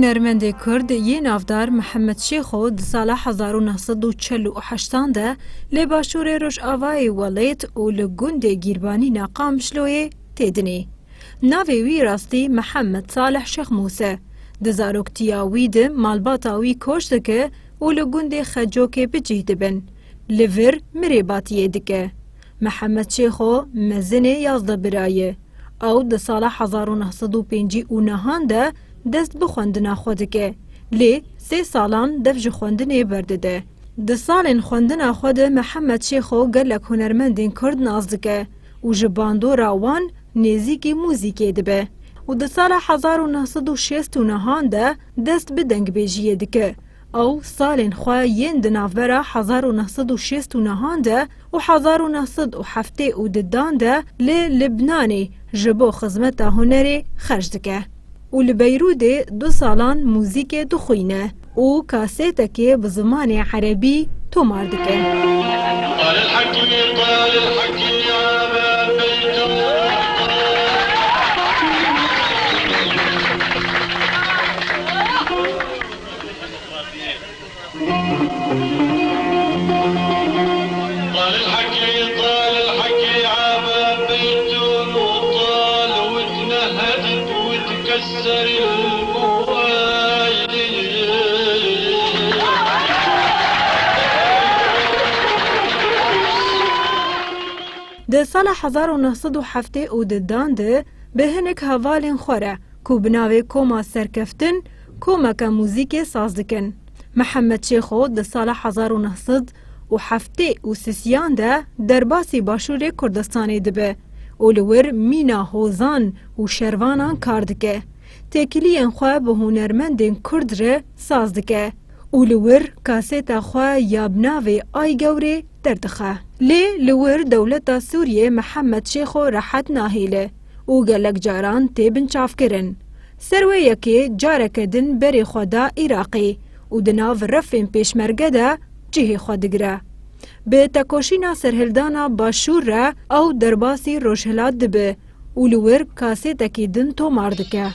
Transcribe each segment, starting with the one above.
هنرمند کرد یه نافدار محمد شیخو د سال 1948 ده لباشور روژاوای ولایت و لگند گیربانی ناقامشلوی تدنی. ناوی وی راستی محمد صالح شیخ موسه. د زاروکتیاوی ده مالباتاوی کشتکه و لگند خجوک بجیده بن. لور مریباتیه دکه. محمد شیخو مزن 11 برایه. او د سال 1959 ده دست بخوندنا خودکه. لی 3 سالان دفج خوندنی برده ده. د سالن خوندنا خود محمد شیخو گلک هنرمندین کرد نازدکه و جباندو راوان نزیکی موزیکی دبه. و د سال 1969 ده دست بدنگ بیجیه دکه. او سالن خواه ین دنافبره 1969 ده و 1907 و ددان ده لی لبنانی جبو خزمت هنری خرج دکه. و لبیروده 2 سالان موزیک دخوینه و کاسیتکی بزمان عربی تومار دکه. قال الحكي يا بيت د سال 1907 او ددان ده به هنک حوالین خوره کو بناوی کوما سرکفتن کومک موزیک ساز دکن. محمد شیخو د سال 1907 او سیسیان ده درباسی باشور کردستانی دبه او لور مینا هوزان و شروانان کار دکه. تکیلین خواه به هنرمندین کرد ره ساز دکه. او لور کاسیتا خواه یابناوی آی گوره دردخه. لی لور دولت سوریه محمد شیخو راحت ناهیله او گلک جاران تیبن چاف کرن. سروه یکی جارک دن بری خدا عراقی او دناو رفین پیشمرگه ده جهی خودگره. به تکوشینا سرهلدانا باشور را او درباسی روشهلات دبه او لور کاسیتا کی دن تو ماردکه.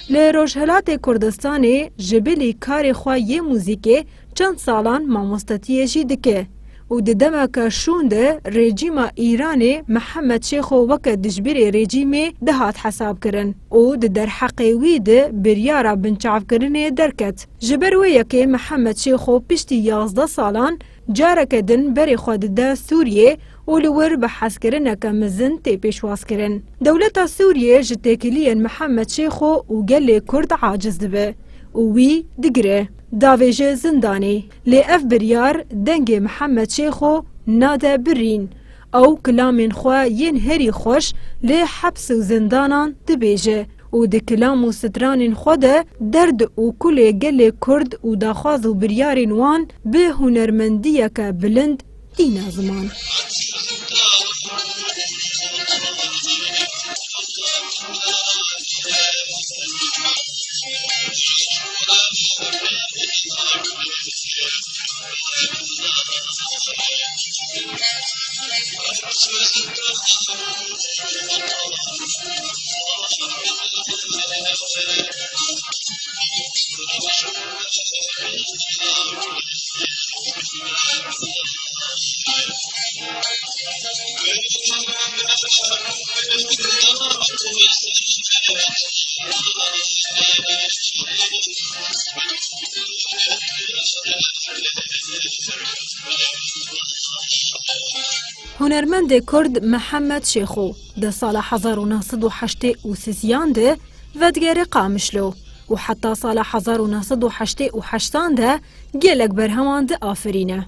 لی روشهلات کردستانی جبلی کار خواه یه موزیکه چند سالان ماموستاتیه جی دکه و ددمک شونده رژیم ایران محمد شیخو وک دجبری رژیم دهات حساب کرن و در حقیوی ده بریارا بنچاف کرنه درکت. جبرویه که محمد شیخو پشتی 11 سالان جارک دن بری خود ده سوریه و لور بحث کرنه که مزن تی پیشواز کرن. دولت سوریه جتکیلین محمد شیخو و گل کرد عاجز دبه و وی دگره. داویج زندانی لی اف بریار دنگ محمد شیخو ناده برین او کلامین خواه ین هری خوش لی حبس و زندانان دبیجه و ده کلام و سترانین خوده درد و کل گل کرد و داخواز و بریارین وان به هنرمندیه که بلند دینا زمان. هنرمند کرد محمد شیخو در سال 1983 ده ودگیر قامشلو و حتی سال 1988 ده گلک برهمان ده آفرینه.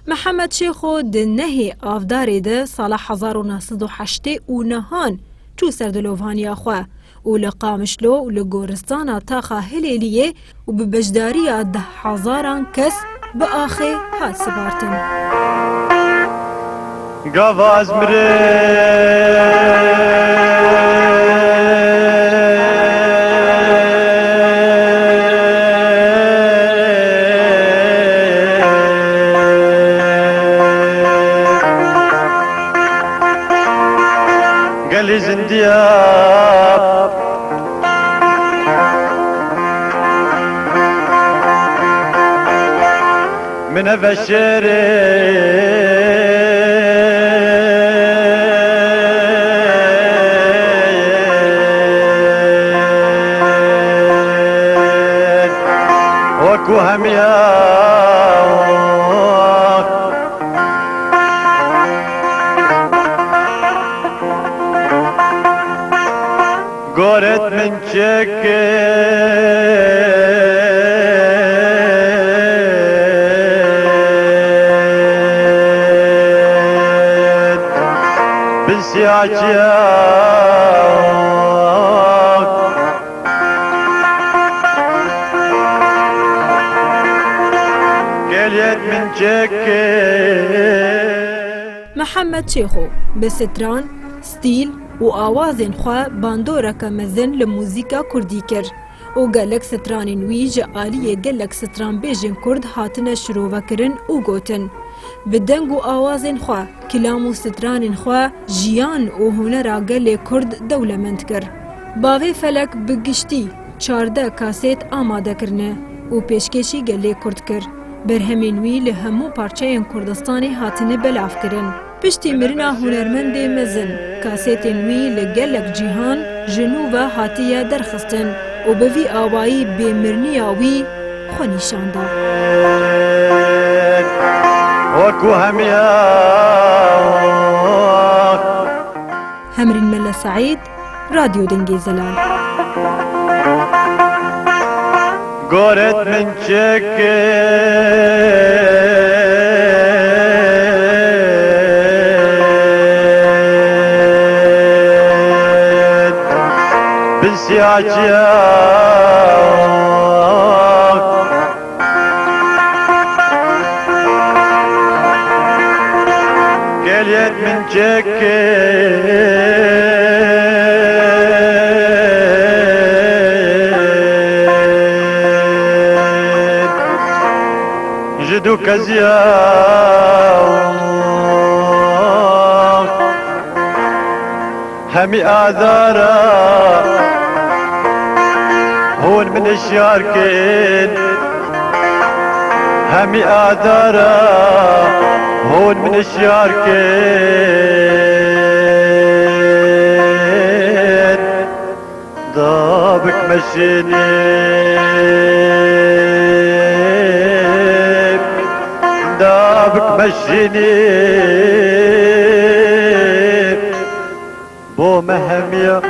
محمد شیخو ده نهی آفداری ده سال 1989 چو سردلوفانیا خواه و لقامشلو و لگورستان تاخا هلیلیه و ببجداری ده هزاران کس به آخه هات سپارتن. گواز قال زندياب من ابشري وكو همياك قرت من شكيت بالسياجيات قلت من شكيت. محمد شیخو به ستران، ستیل و آوازین خواه باندورک مزن لموزیکا کردی کر و گلک سترانین وی جعالی گلک ستران بیجن کرد هاتن شروع کرن و گوتن. به دنگ و آوازین خواه کلام و سترانین خواه جیان و هنر گل کرد دولمند کر. باوی فلک بگشتی 14 کاسیت آماده کرنه و پیشکشی گله کرد کر. برهمین وی لهمو پارچه کردستانی هاتنه بلاف کرن. پشتی مرنا هنرمند مزن کاسیتین وی لگلک جیهان جنوبا هاتیه درخستن و بوی آوایی بیمرنی آوی خونیشانده. وكو همياك همرین ملا سعید، رادیو دنگی زلال. قرت من شكيت بالسياجيات قلت من شكيت جدو كزياو همي آذارا هون من الشاركين همي آذارا هون من الشاركين ضابك مشيني ضابك مشيني بو مهم يا